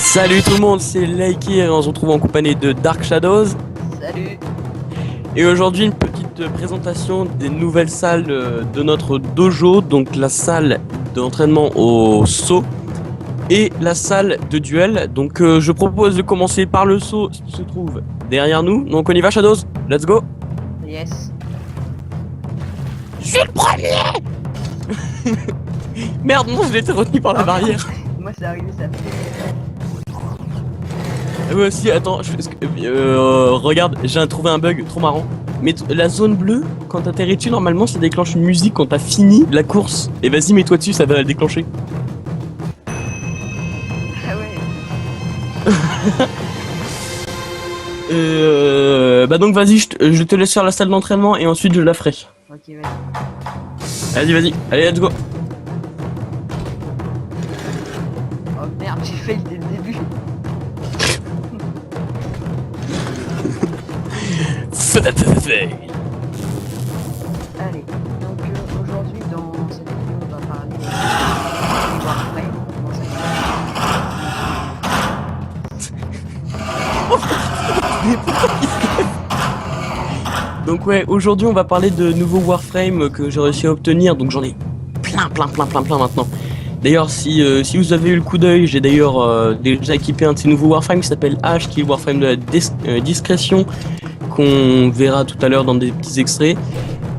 Salut tout le monde, c'est Laikir et on se retrouve en compagnie de Dark Shadows. Salut. Et aujourd'hui une petite présentation des nouvelles salles de notre dojo, donc la salle d'entraînement au saut et la salle de duel. Donc je propose de commencer par le saut qui se trouve derrière nous. Donc on y va Shadows, let's go. Yes. Je suis le premier. Merde, non, j'ai été retenu par la barrière. Moi c'est arrivé, ça fait... Moi aussi, attends, regarde, j'ai trouvé un bug trop marrant. Mais la zone bleue, quand t'atterris dessus, normalement ça déclenche une musique quand t'as fini la course. Et vas-y, mets-toi dessus, ça va la déclencher. Ah ouais. Bah donc vas-y, je te laisse faire la salle d'entraînement et ensuite je la ferai. Ok, vas-y. Vas-y, allez, let's go. Oh merde, j'ai failli dès le début. Allez, donc aujourd'hui dans cette vidéo on va parler de Warframe. Donc ouais, aujourd'hui on va parler de nouveaux Warframe que j'ai réussi à obtenir. Donc j'en ai plein maintenant. D'ailleurs si vous avez eu le coup d'œil, j'ai d'ailleurs déjà équipé un de ces nouveaux Warframe qui s'appelle H, qui est le Warframe de la discrétion, qu'on verra tout à l'heure dans des petits extraits.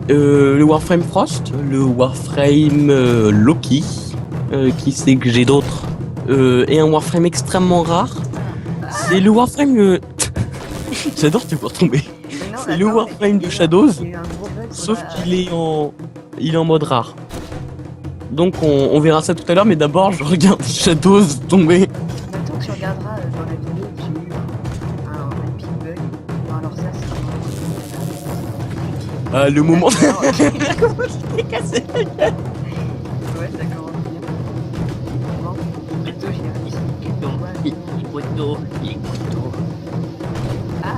Le Warframe Frost, le Warframe Loki, qui sait que j'ai d'autres, et un Warframe extrêmement rare. C'est le Warframe... J'adore te voir tomber. C'est le Warframe de Shadows, sauf qu'il est en mode rare. Donc on verra ça tout à l'heure, mais d'abord je regarde Shadows tomber. Maintenant que tu regarderas dans la vidéo, j'ai eu un big bug. Alors ça c'est... Ah, le moment... Comment je t'ai cassé la gueule. Ouais, ça commence bien. Bon, plutôt j'ai réussi.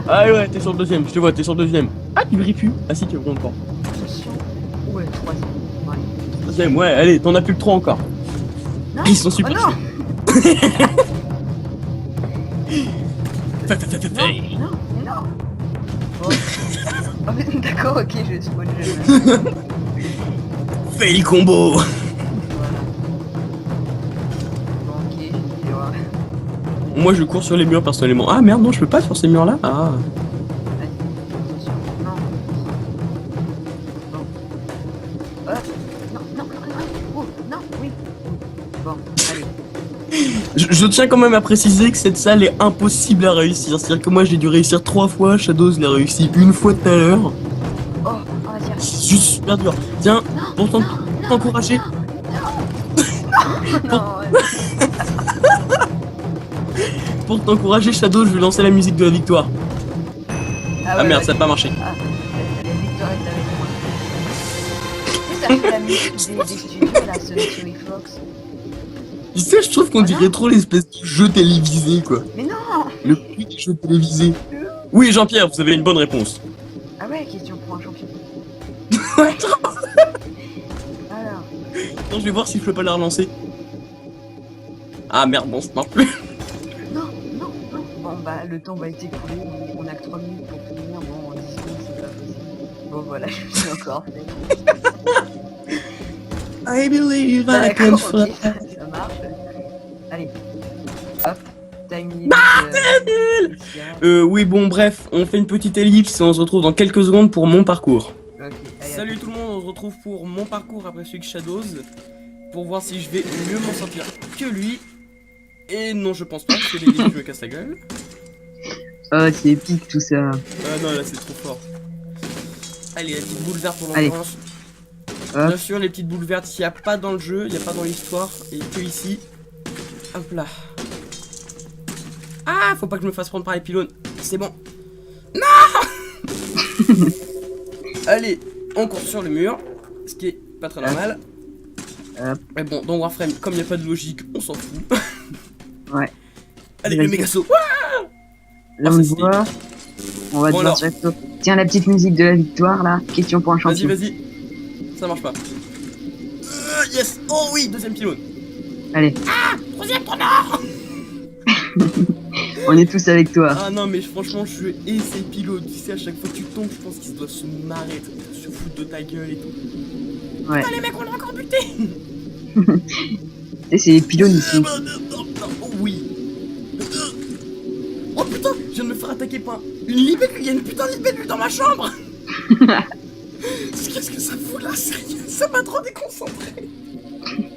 Ah ouais, t'es sur le deuxième, je te vois, t'es sur le deuxième. Ah, tu brilles plus. Ah si, tu brilles encore. Attention. Ouais, troisième. Ouais. Deuxième, ouais, allez, t'en as plus que 3 encore. Non. Ils sont super Oh, chauds. non. Non. Bon. Oh, mais d'accord, ok, je vais spawn le... Fail combo. Voilà. Bon, ok, j'ai dit, ouais. Moi je cours sur les murs personnellement. Ah merde, non, je peux pas sur ces murs là. Ah. Vas-y, attention. Non. Bon. Non. Oh, non, oui. Bon, allez. Je tiens quand même à préciser que cette salle est impossible à réussir. C'est-à-dire que moi j'ai dû réussir 3 fois, Shadows l'a réussi une fois tout à l'heure. Oh, vas-y. C'est juste super dur. Tiens, pour t'encourager. Non, Pour t'encourager, Shadows, je vais lancer la musique de la victoire. Ah merde, vas-y. ça a pas marché. Ah, la victoire est avec moi. Ça fait la musique des studios, la Sony Fox. Tu sais, je trouve qu'on dirait trop l'espèce de jeu télévisé quoi. Mais non. Le prix des jeux télévisés. Oui, Jean-Pierre, vous avez une bonne réponse. Ah ouais, question pour un champion. Alors, Non, je vais voir si je peux pas la relancer. Ah merde, bon, ça marche plus. non. Bon, bah, le temps va être écoulé. On a que 3 minutes pour finir. Bon, en 10 secondes, c'est pas possible. Bon, voilà, je suis encore fait. I believe I can D'accord, fly. ok, ça marche. Allez. Hop. Time limit. Oui, bon, bref, on fait une petite ellipse et on se retrouve dans quelques secondes pour mon parcours. Ok, allez, Salut tout le monde, on se retrouve pour mon parcours après celui de Shadows, pour voir si je vais mieux m'en sortir que lui. Et non, je pense pas, parce que les débuts, je me casse la gueule. Oh, c'est épique tout ça. Ah non, là c'est trop fort. Allez, la petite boule verte pour Allez. l'endurance. Hop. Bien sûr, les petites boules vertes, il n'y a pas dans le jeu, il n'y a pas dans l'histoire, et que ici. Hop là. Ah, faut pas que je me fasse prendre par les pylônes. C'est bon. Non. Allez, on court sur le mur, ce qui est pas très normal. Mais bon, dans Warframe, comme il n'y a pas de logique, on s'en fout. Ouais. Allez, Vas-y. le méga saut. Là, Oh, on ça, voit. On va Bon, devoir alors. se... Tiens, la petite musique de la victoire là. Question pour un champion. Vas-y. Ça marche pas. Yes. Oh oui, deuxième pylône. Allez. Ah, troisième tournant. On est tous avec toi. Ah non, mais franchement, je et ces pilotes, tu sais, à chaque fois que tu tombes, je pense qu'ils doivent se marrer, se foutre de ta gueule et tout. Ouais. Putain, les mecs, on l'a encore buté. Tu sais, c'est les pylônes ici. Oh, oui. Oh putain, je viens de me faire attaquer par une libellule. Il y a une putain de libellule dans ma chambre. Qu'est-ce que ça fout là, sérieux? Ça m'a trop déconcentré.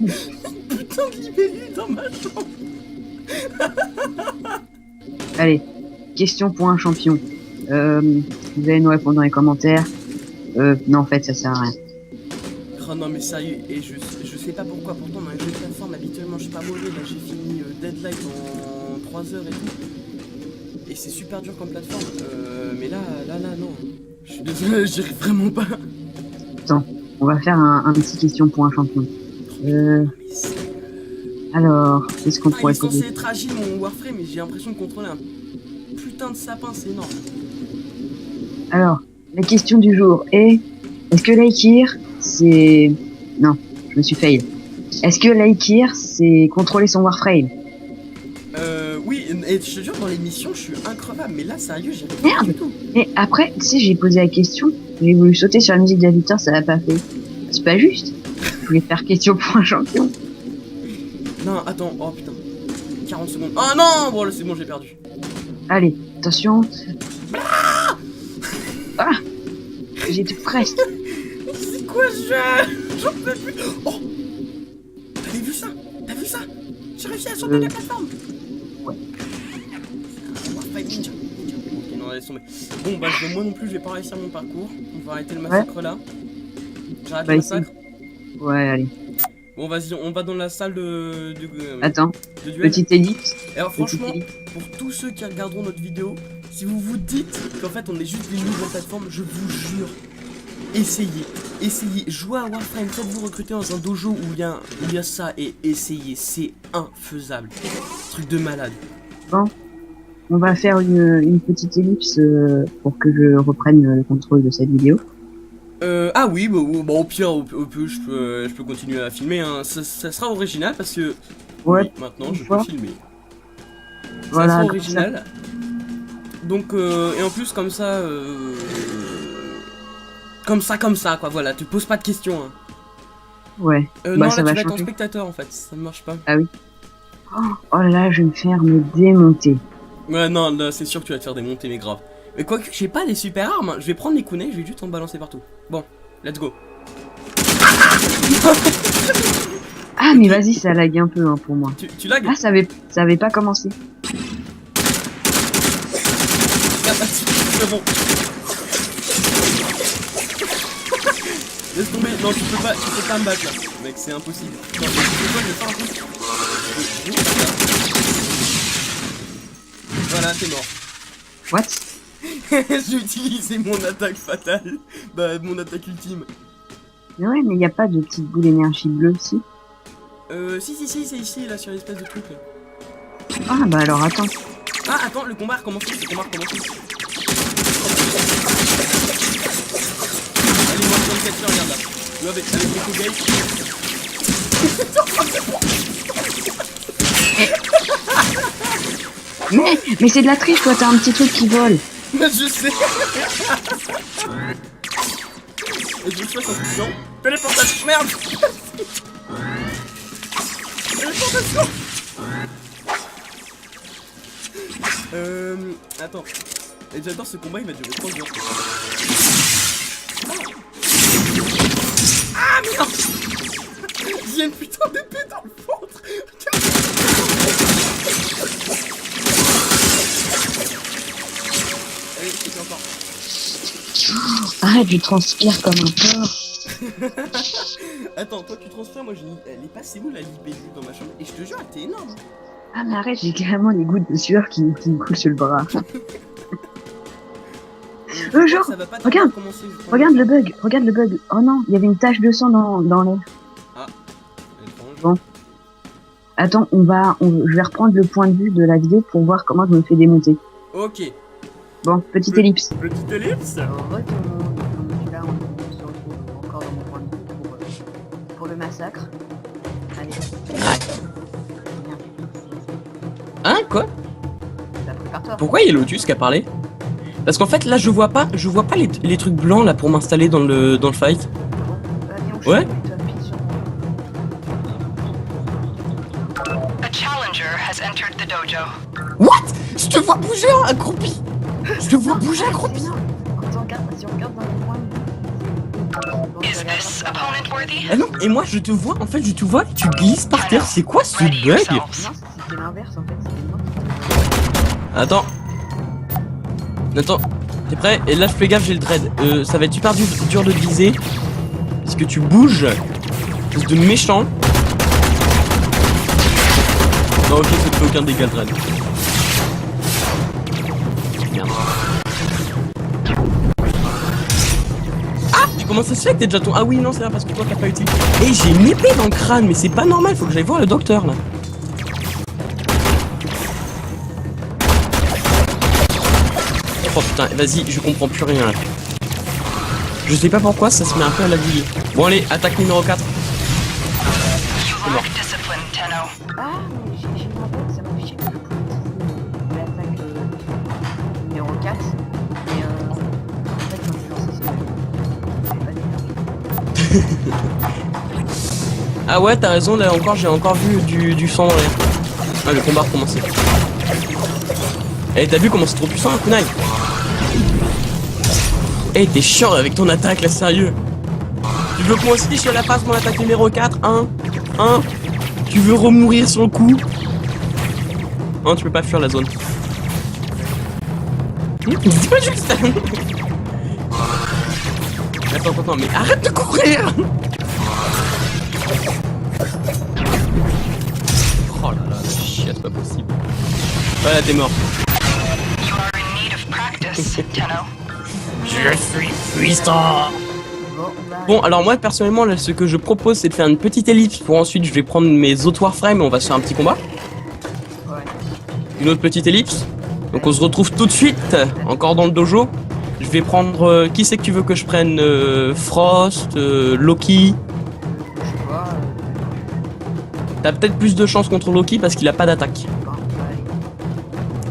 Une putain de libellule dans ma chambre. Allez, question pour un champion. Vous allez nous répondre dans les commentaires. Non, en fait, ça sert à rien. Oh non mais sérieux, et je sais pas pourquoi, pourtant dans les jeux de plateforme habituellement je suis pas mauvais, là j'ai fini Deadlight en 3 heures et tout. Et c'est super dur comme plateforme, mais là non. Je suis désolé, j'y arrive vraiment pas. Attends, on va faire un petit question pour un champion. Mais c'est... Alors, qu'est-ce qu'on il est pourrait censé poser? être agile mon Warframe, mais j'ai l'impression de contrôler un putain de sapin, c'est énorme. Alors, la question du jour est, est-ce que l'Aikir, c'est... Non, je me suis fail. Est-ce que l'Aikir, c'est contrôler son Warframe? Oui, et je te jure, dans les missions, je suis increvable, mais là, sérieux, j'y arrive Merde. pas du tout. Et après, tu sais, j'ai posé la question, j'ai voulu sauter sur la musique de la victoire, ça l'a pas fait. C'est pas juste. Je voulais faire question pour un champion. Non, attends, oh putain. 40 secondes. Oh non, bon là c'est bon, j'ai perdu. Allez, attention. Ah, j'étais presque. C'est quoi ce jeu? J'en peux plus. Oh, t'avais vu ça? T'as vu ça? J'ai réussi à sauter la plateforme. Ouais. Warframe ninja. Ok, non, laisse tomber. Bon, bah moi non plus, je vais pas réussir mon parcours. On va arrêter le massacre là. J'arrête Bah, le ici. massacre. Ouais, allez. Bon, vas-y, on va dans la salle Attends, de duel. petite ellipse. Et alors franchement, Petite pour tous ceux qui regarderont notre vidéo, si vous vous dites qu'en fait on est juste des nouvelles plateformes, je vous jure, essayez, jouez à Warframe, faites-vous recruter dans un dojo où il y a ça et essayez, c'est infaisable. Truc de malade. Bon, on va faire une petite ellipse pour que je reprenne le contrôle de cette vidéo. Ah oui, bah, au pire, je peux continuer à filmer, hein. Ça sera original parce que Ouais. oui, maintenant je peux Voilà. filmer. Voilà, Ça sera comme original. Donc, et en plus, comme ça, quoi, voilà, tu poses pas de questions. Hein. Ouais. Non, Bah, là, ça tu va vas être en changer. spectateur, en fait, ça ne marche pas. Ah oui. Oh là là, je vais me faire me démonter. Ouais, non, là, c'est sûr que tu vas te faire démonter, mais grave. Mais quoique, j'ai pas des super armes, hein. Je vais prendre les kunai, je vais juste en balancer partout. Bon, let's go. Ah, mais vas-y, ça lag un peu hein, pour moi. Tu lags? Ah, ça avait pas commencé. C'est bon. Laisse tomber, non, tu peux pas me battre là. Mec, c'est impossible. Non, tu sais quoi, je vais faire un truc. Voilà, t'es mort. What? J'ai utilisé mon attaque fatale. Bah, mon attaque ultime. Mais ouais, mais y a pas de petite boule d'énergie bleue ici. Si, c'est ici, là, sur l'espèce de truc là. Ah, bah alors attends. Ah, attends, le combat recommence. Allez, moi, je suis dans le regarde là. Le avec les Mais c'est de la triche, toi, t'as un petit truc qui vole. Je sais. Et je fais sa fusion. Téléportation, merde. Téléportation. Attends. Et j'adore ce combat, il va durer 30 jours. Ah merde. J'ai une putain d'épée dans le ventre. Allez, c'est encore. Arrête, je transpire comme un porc. Attends, toi tu transfères, moi elle est passée où la libellule dans ma chambre? Et je te jure, elle était énorme. Ah, mais arrête, j'ai carrément les gouttes de sueur qui me coulent sur le bras. Genre, Ça va pas regarde, commencer, je crois. regarde le bug. Oh non, il y avait une tache de sang dans l'air. Ah, étrange. Bon. Attends, je vais reprendre le point de vue de la vidéo pour voir comment je me fais démonter. Ok. Bon, petite ellipse. Petite ellipse. Alors, là, on se retrouve encore dans mon point de vue pour le massacre. Allez. Hein, quoi? pourquoi il y a Lotus qui a parlé? Parce qu'en fait là je vois pas les trucs blancs là pour m'installer dans le fight. Ouais. What? Je te vois bouger accroupi. Je te vois bouger accroupi. Si on regarde dans le coin. Ah non, et moi je te vois, en fait je te vois et tu glisses par terre, c'est quoi ce bug? Non, c'était l'inverse en fait, c'était moi. Attends, t'es prêt? Et là je fais gaffe, j'ai le dread. Ça va être super dur de viser. Parce que tu bouges. Espèce de méchant. Non ok, ça te fait aucun dégât le dread. Merde. Comment ça se fait que t'es déjà ton... Ah oui non c'est vrai parce que toi t'as pas utilisé. Et j'ai une épée dans le crâne mais c'est pas normal, faut que j'aille voir le docteur là. Oh putain, vas-y, je comprends plus rien là. Je sais pas pourquoi ça se met un peu à la bouillie. Bon allez, attaque numéro 4. C'est mort. Ah mais j'ai une rappel, ça m'a affiché que l'attaque numéro 4. Et en fait quand je lance ça, Ah ouais t'as raison, là encore j'ai encore vu du sang dans l'air. Ah le combat a recommencé. Eh t'as vu comment c'est trop puissant un kunai? Eh t'es chiant avec ton attaque là, sérieux. Tu veux que moi aussi je la passe mon attaque numéro 4? Tu veux remourir sur le coup? Non tu peux pas fuir la zone. Dis pas juste. Attends, mais arrête de courir! Oh là là, chier, c'est pas possible. Voilà, t'es mort. Je suis puissant! Bon, alors moi, personnellement, là, ce que je propose, c'est de faire une petite ellipse pour ensuite, je vais prendre mes autres Warframe et on va se faire un petit combat. Une autre petite ellipse. Donc on se retrouve tout de suite, encore dans le dojo. Je vais prendre... qui c'est que tu veux que je prenne? Frost, Loki. T'as peut-être plus de chance contre Loki parce qu'il a pas d'attaque.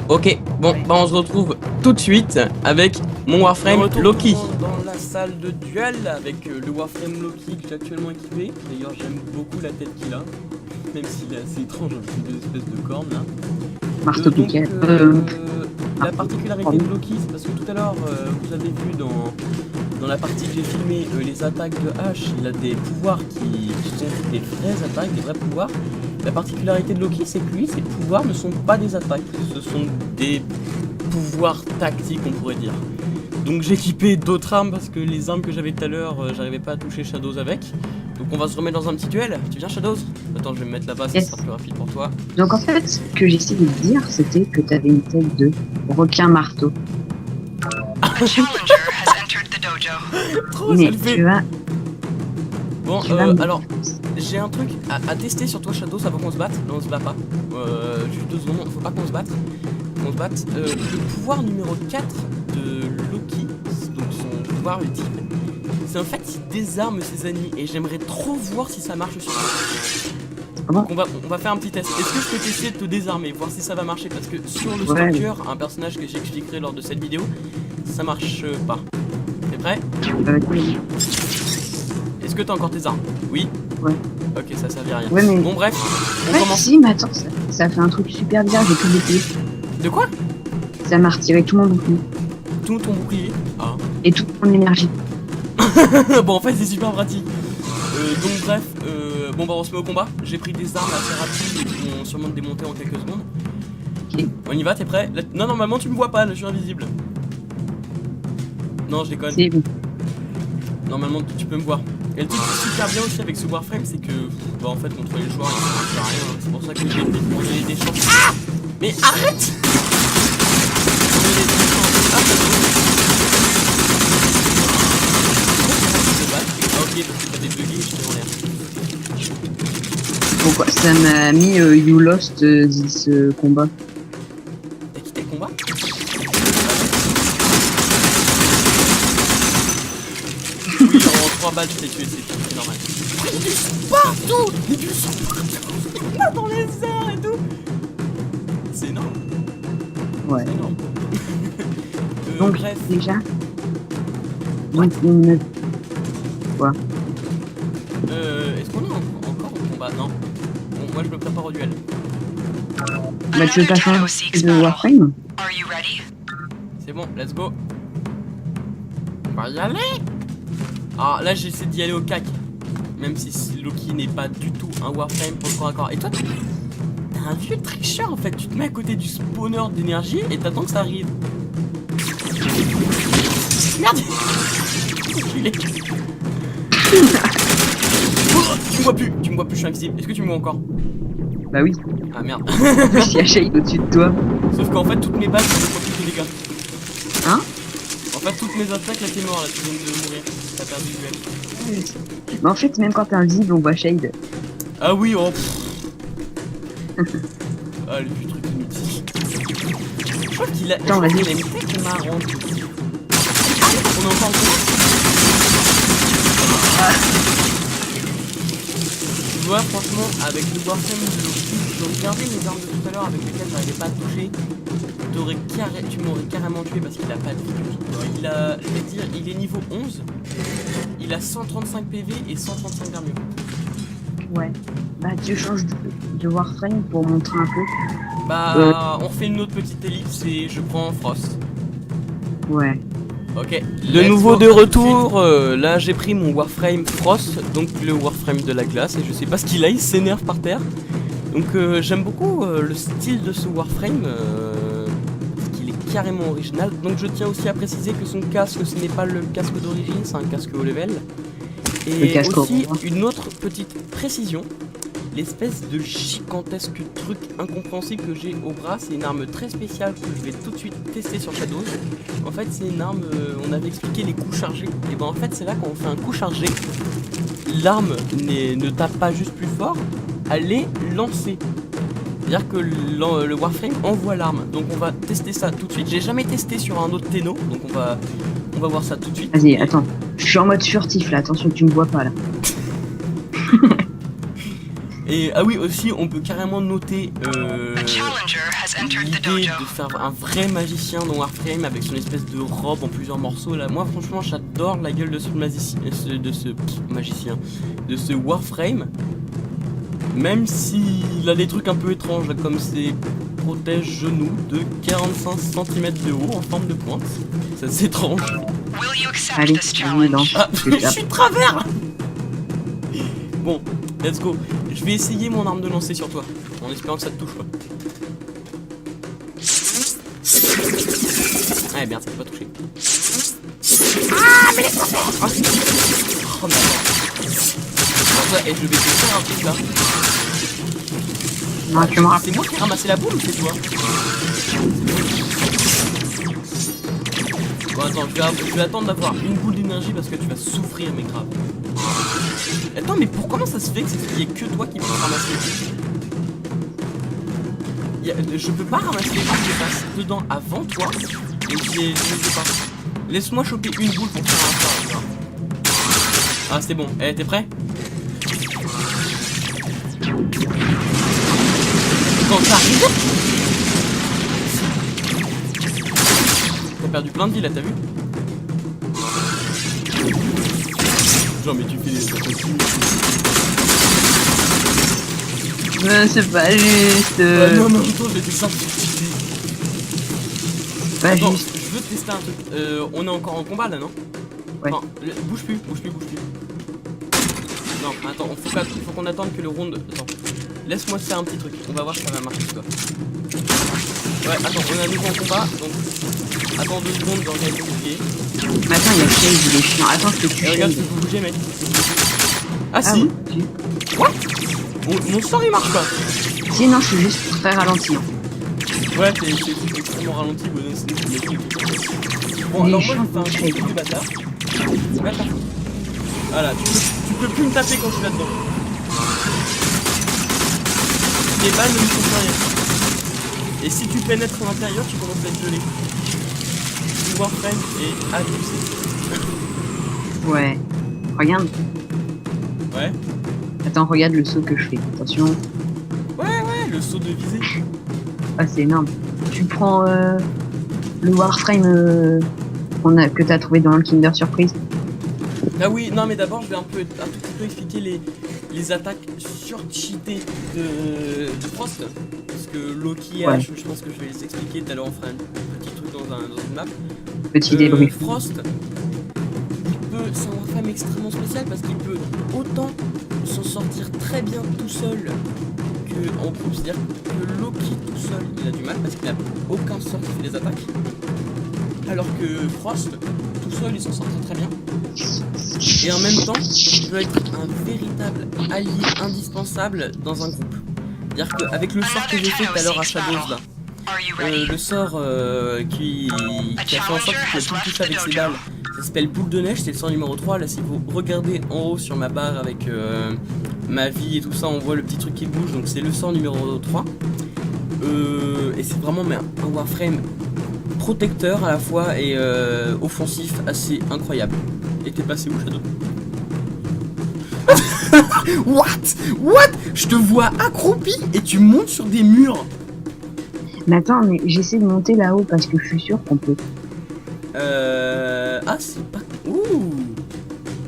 Ok, bon, bah on se retrouve tout de suite avec mon Warframe Loki. Dans la salle de duel avec le Warframe Loki que j'ai actuellement équipé. D'ailleurs j'aime beaucoup la tête qu'il a. Même s'il est assez étrange avec deux espèces de cornes là. Marteau piquet. La particularité de Loki, c'est parce que tout à l'heure, vous avez vu dans la partie que j'ai filmé les attaques de H, il a des pouvoirs qui sont des vraies attaques, des vrais pouvoirs. La particularité de Loki, c'est que lui, ses pouvoirs ne sont pas des attaques, ce sont des pouvoirs tactiques, on pourrait dire. Donc j'ai équipé d'autres armes parce que les armes que j'avais tout à l'heure, j'arrivais pas à toucher Shadows avec. Donc on va se remettre dans un petit duel. Tu viens Shadows? Attends, je vais me mettre là-bas, ça sera plus rapide pour toi. Donc en fait, ce que j'essaie de dire, c'était que t'avais une tête de requin marteau. Trop, mais ça le fait. tu vas... Bon, alors, j'ai un truc à tester sur toi Shadows avant qu'on se batte. Non, on se bat pas. Juste 2 secondes, faut pas qu'on se batte. On se batte. Le pouvoir numéro 4 de Loki, donc son pouvoir ultime, c'est en fait il désarme ses ennemis et j'aimerais trop voir si ça marche sur toi. Donc on va faire un petit test. Est-ce que je peux t'essayer de te désarmer, voir si ça va marcher? Parce que sur le Stalker, un personnage que j'expliquerai lors de cette vidéo, ça marche pas. T'es prêt? Oui. Est-ce que t'as encore tes armes? Oui. Ouais. Ok, ça servait à rien. Ouais, mais... Bon bref, on ouais, commence. Si, mais attends, ça fait un truc super bizarre, j'ai tout bouclier. De quoi? Ça m'a retiré tout mon bouclier. Tout ton bouclier. Ah. Et toute mon énergie. Bon en fait c'est super pratique. Donc bref, bon bah on se met au combat. J'ai pris des armes assez rapides qui vont sûrement te démonter en quelques secondes. Ok. On y va, t'es prêt? Là, non normalement tu me vois pas, là je suis invisible. Non je déconne. C'est bon. Normalement tu peux me voir. Et le truc qui est super bien aussi avec ce Warframe c'est que bah en fait contre les joueurs il ne sert à rien. C'est pour ça que j'ai donné des chances. Ah mais arrête. Ok, parce que t'as débugué, j'étais en l'air. Pourquoi ça m'a mis You Lost this combat. T'as quitté le combat? Oui, en 3 balles, je t'ai tué, c'est normal. Des buts sont partout! Des buts sont partout! Là, dans les airs et tout! C'est énorme. Ouais. C'est énorme. Donc, Bref, déjà. Donc, on a... est-ce qu'on est encore au combat? Non. Bon, moi je me prépare au duel. Bah, tu veux pas changer de Warframe? C'est bon, let's go. On va y aller. Alors là j'essaie d'y aller au cac. Même si Loki n'est pas du tout un Warframe pour le corps à corps. Et toi t'es un vieux tricheur en fait. Tu te mets à côté du spawner d'énergie et t'attends que ça arrive. Merde. Enculé. Oh, tu me vois plus, je suis invisible. Est-ce que tu me vois encore? Bah oui. Ah merde. En plus, il y a Shade au-dessus de toi. Sauf qu'en fait toutes mes balles sont plus de dégâts. Hein? En fait toutes mes attaques là t'es mort là, tu viens de mourir. T'as perdu le duel. Mais en fait, même quand t'es invisible, on voit Shade. Ah oui, oh pff. Ah le vieux truc inutile. Je crois qu'il a... Attends, vas-y. Il a une tête marrante. On est encore en combat. Tu vois, franchement, avec le Warframe de Loki, j'ai regardé les armes de tout à l'heure avec lesquelles j'arrivais pas à toucher. Tu m'aurais carrément tué parce qu'il a pas de vie. Il a, je vais dire, il est niveau 11. Il a 135 PV et 135 d'armure. Ouais. Bah, tu changes de Warframe pour montrer un peu. Bah, on refait une autre petite ellipse et je prends Frost. Ouais. Ok. De nouveau de retour, là j'ai pris mon Warframe Frost, donc le Warframe de la glace, et je sais pas ce qu'il a, il s'énerve par terre. Donc j'aime beaucoup le style de ce Warframe, parce qu'il est carrément original. Donc je tiens aussi à préciser que son casque, ce n'est pas le casque d'origine, c'est un casque haut level. Et aussi une autre petite précision, l'espèce de gigantesque truc incompréhensible que j'ai au bras, c'est une arme très spéciale que je vais tout de suite tester sur Shadows. En fait c'est une arme, on avait expliqué les coups chargés, et ben en fait c'est là quand on fait un coup chargé, l'arme ne tape pas juste plus fort, elle est lancée. C'est-à-dire que le Warframe envoie l'arme, donc on va tester ça tout de suite. J'ai jamais testé sur un autre Tenno, donc on va voir ça tout de suite. Vas-y, attends. Je suis en mode furtif là, attention que tu me vois pas là. Et ah oui, aussi on peut carrément noter l'idée de faire un vrai magicien dans Warframe avec son espèce de robe en plusieurs morceaux là. Moi franchement j'adore la gueule de ce magicien, de ce Warframe. Même s'il a des trucs un peu étranges là, comme ses protège-genoux de 45 cm de haut en forme de pointe. Ça c'est étrange. Allez, on est dans. Ah, je suis de travers. Bon, let's go. Je vais essayer mon arme de lancer sur toi, en espérant que ça te touche pas. Ouais, merde, ça t'a pas touché. Ah, mais laisse-moi faire. Oh, merde. Et je vais te faire un truc là. Non, tu me rappelles. C'est moi qui ai ramassé la boule ou c'est toi? Bon, attends, je vais attendre d'avoir une boule d'énergie parce que tu vas souffrir, mais grave. Attends, mais comment ça se fait qu'il n'y ait que toi qui peux ramasser les bulles? Je peux pas ramasser les bulles, je passe dedans avant toi et je les ai pas. Laisse-moi choper une boule pour faire un sort. Ah, c'est bon. Eh, t'es prêt? Quand t'arrives, t'as perdu plein de vie là, t'as vu? Genre mais tu fais des... C'est pas juste. non, attends, je vais te simplifier. Pas Attends, juste. je veux tester un truc. On est encore en combat là, non? Ouais. Enfin, bouge plus. Non, attends, il faut qu'on attende que le round... Attends, laisse-moi faire un petit truc. On va voir si ça va marcher toi. Ouais, attends, on est à nouveau en combat, donc... Attends 2 secondes, dans le bouclier. Mais attends, il y a Shade, il est chiant. Attends, je te tue. Regarde, je peux bouger, mec. Ah, Ah, si. oui. What? Mon sort il marche pas. Si, non, je suis juste très ralenti. Ouais, t'es extrêmement ralenti, bon, alors moi je fais un truc du bâtard. Voilà, tu peux plus me taper quand je suis là-dedans. Les balles ne me font plus rien. Et si tu pénètres à l'intérieur, tu commences à être gelé. Tu vois Warframe et abusé. Ouais. Regarde. Ouais. Attends, regarde le saut que je fais. Attention. Ouais, le saut de visée. Ah, c'est énorme. tu prends le Warframe que t'as trouvé dans le Kinder Surprise. Ah oui, non mais d'abord je vais un tout petit peu expliquer les attaques surcheatées de Frost. Parce que Loki et Ouais. Ash, je pense que je vais les expliquer, tout à l'heure on fera un petit truc dans une map. Petit débrief. Frost, c'est un Warframe extrêmement spécial parce qu'il peut autant s'en sortir très bien tout seul que en groupe. C'est-à-dire que Loki tout seul il a du mal parce qu'il n'a aucun sort qui fait des attaques. Alors que Frost tout seul il s'en sort très bien. Et en même temps, il peut être un véritable allié indispensable dans un groupe. C'est-à-dire qu'avec le sort que j'ai fait tout à l'heure à Shadows là, le sort qui a fait en sorte qu'il pouvait tout toucher avec ses balles, ça s'appelle boule de neige, c'est le sort numéro 3. Là, si vous regardez en haut sur ma barre avec ma vie et tout ça, on voit le petit truc qui bouge, donc c'est le sort numéro 3. Et c'est vraiment un Warframe protecteur à la fois et offensif assez incroyable. Et t'es passé où, Shadow? What? Je te vois accroupi et tu montes sur des murs. Mais attends, mais j'essaie de monter là-haut parce que je suis sûr qu'on peut. Ah, c'est pas... Ouh.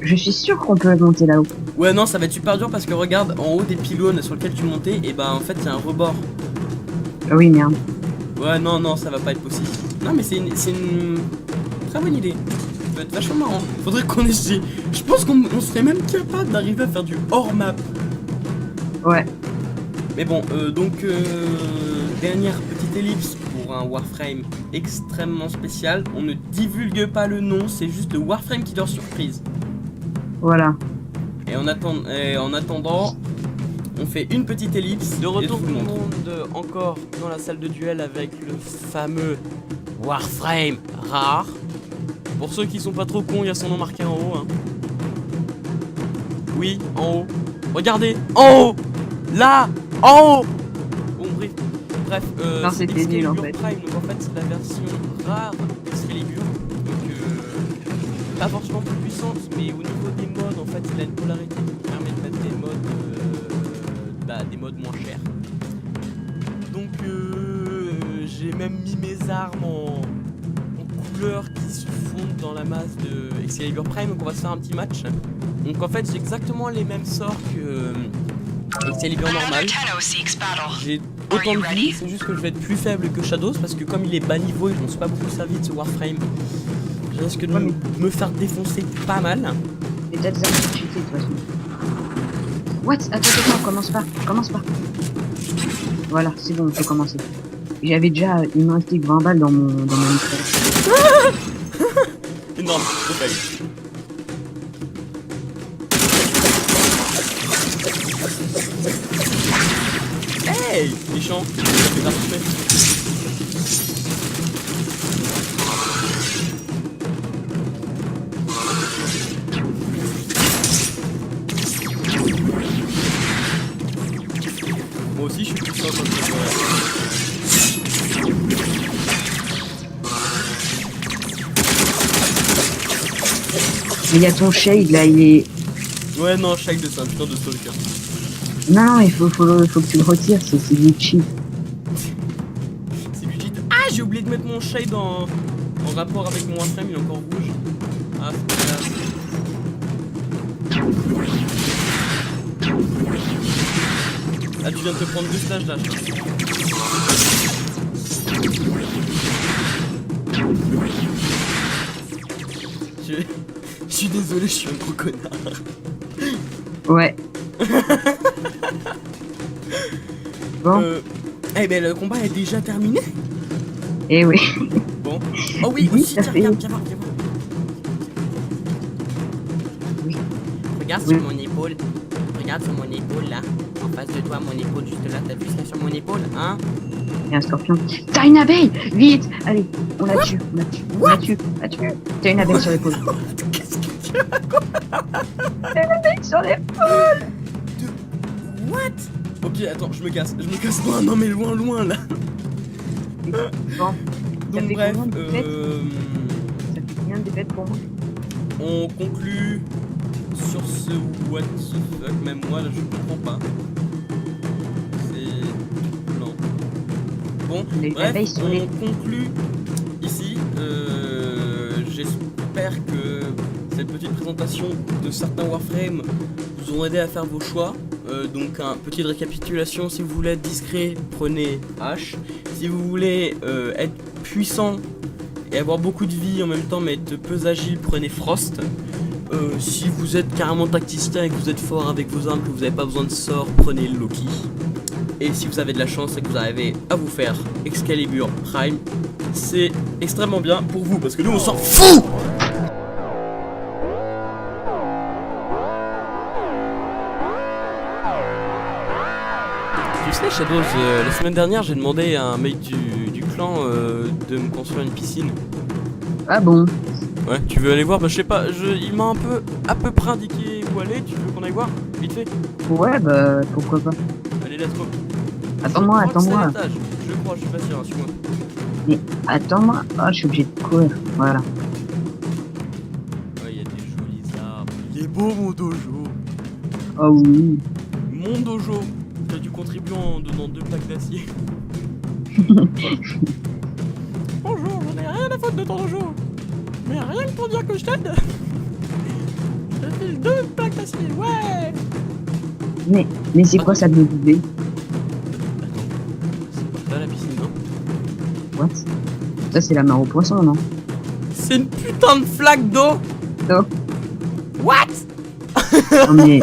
Je suis sûr qu'on peut monter là-haut. Ouais, non, ça va être super dur parce que regarde, en haut des pylônes sur lesquels tu montais, et bah en fait, il y a un rebord. Ah oui, merde. Ouais, non, ça va pas être possible. Non, mais c'est une très bonne idée. Ça va être vachement marrant. Faudrait qu'on essaie. Je pense qu'on serait même capable d'arriver à faire du hors-map. Ouais. Mais bon, dernière petite ellipse pour un Warframe extrêmement spécial. On ne divulgue pas le nom, c'est juste le Warframe Kinder Surprise. Voilà. Et en attendant, on fait une petite ellipse. De retour tout le monde encore dans la salle de duel avec le fameux Warframe rare. Pour ceux qui sont pas trop cons, il y a son nom marqué en haut. Hein. Oui, en haut. Regardez, en haut. Là, en haut. Bon, bref, Non, c'est c'était nul, en fait. Prime, donc en fait c'est la version rare d'Excalibur. Donc pas forcément plus puissante, mais au niveau des modes, en fait, il a une polarité qui permet de mettre des modes moins chers. Donc j'ai même mis mes armes en couleurs qui se fondent dans la masse de Excalibur Prime, donc on va se faire un petit match. Donc en fait j'ai exactement les mêmes sorts que Excalibur normal. J'ai autant de vie, c'est juste que je vais être plus faible que Shadows parce que comme il est bas niveau, ils vont pas beaucoup servi de ce Warframe. Je risque de me faire défoncer pas mal. Et t'as des armes cheatées de toute façon. What? Attends, commence pas. Voilà, c'est bon, on peut commencer. J'avais déjà, il me restait que 20 balles dans mon micro. Énorme, trop failli. Hey, méchant, c'est parfait. Moi aussi, je suis puissant quand je fais. Mais il y a ton shade là, il est. Ouais, non, Shade, c'est un putain de stalker. Non, il faut que tu le retires, c'est du cheat. C'est du cheat. Ah, j'ai oublié de mettre mon Shade en rapport avec mon Warframe, il est encore rouge. Ah, c'est pas grave. Ah, tu viens de te prendre 2 stages là, je crois. Je suis désolé, je suis un gros connard. Ouais. Bon. Eh ben le combat est déjà terminé. Eh oui. Bon. Oh oui, Oui, aussi, ça tiens, fait- regarde, viens voir. Oui. Regarde Oui. sur mon épaule. Regarde sur mon épaule là. En face de toi, mon épaule juste là. T'as vu ça sur mon épaule, hein? Il y a un scorpion. T'as une abeille! Vite! Allez, on la tue. La tue. T'as une abeille sur l'épaule. Qu'est-ce que tu as? T'as une abeille sur l'épaule! What? Ok, attends, je me casse. Non, mais loin là. Bon. Ça Donc fait bref, combien de défaites? Ça fait combien de défaites pour moi? on conclut sur ce what the fuck. Même moi, là, je comprends pas. C'est... Non. Bon, bon. On a eu Bref, l'abeille sur les... on conclut ici. J'espère que cette petite présentation de certains Warframe vous ont aidé à faire vos choix. Donc, petite récapitulation, si vous voulez être discret, prenez H. Si vous voulez être puissant et avoir beaucoup de vie en même temps mais être peu agile, prenez Frost. Si vous êtes carrément tacticien et que vous êtes fort avec vos armes, que vous n'avez pas besoin de sort, prenez Loki. Et si vous avez de la chance et que vous arrivez à vous faire Excalibur Prime, c'est extrêmement bien pour vous parce que nous on s'en fout. Tu sais Shadows, la semaine dernière j'ai demandé à un mec du clan de me construire une piscine. Ah bon? Ouais, tu veux aller voir? Bah je sais pas, il m'a à peu près indiqué où aller, tu veux qu'on aille voir? Vite fait. Ouais, bah pourquoi pas. Allez, let's go. Attends-moi, Je crois que c'est à attends-moi. l'étage. Je crois, je suis pas sûr, hein, suis-moi. Mais attends-moi. Ah, je suis obligé de courir. Voilà. Ouais, il y a des jolis arbres. Il est beau mon dojo. Oh oui. Mon dojo. T'as dû contribuer en donnant 2 plaques d'acier. Bonjour, j'en ai rien à foutre de ton dojo. Mais rien que pour dire que je t'aide. Je te file 2 plaques d'acier, ouais. Mais c'est quoi ça de bébé? C'est pas la piscine, non? What? Ça c'est la mare aux poissons, non? C'est une putain de flaque d'eau. Oh. What? Non mais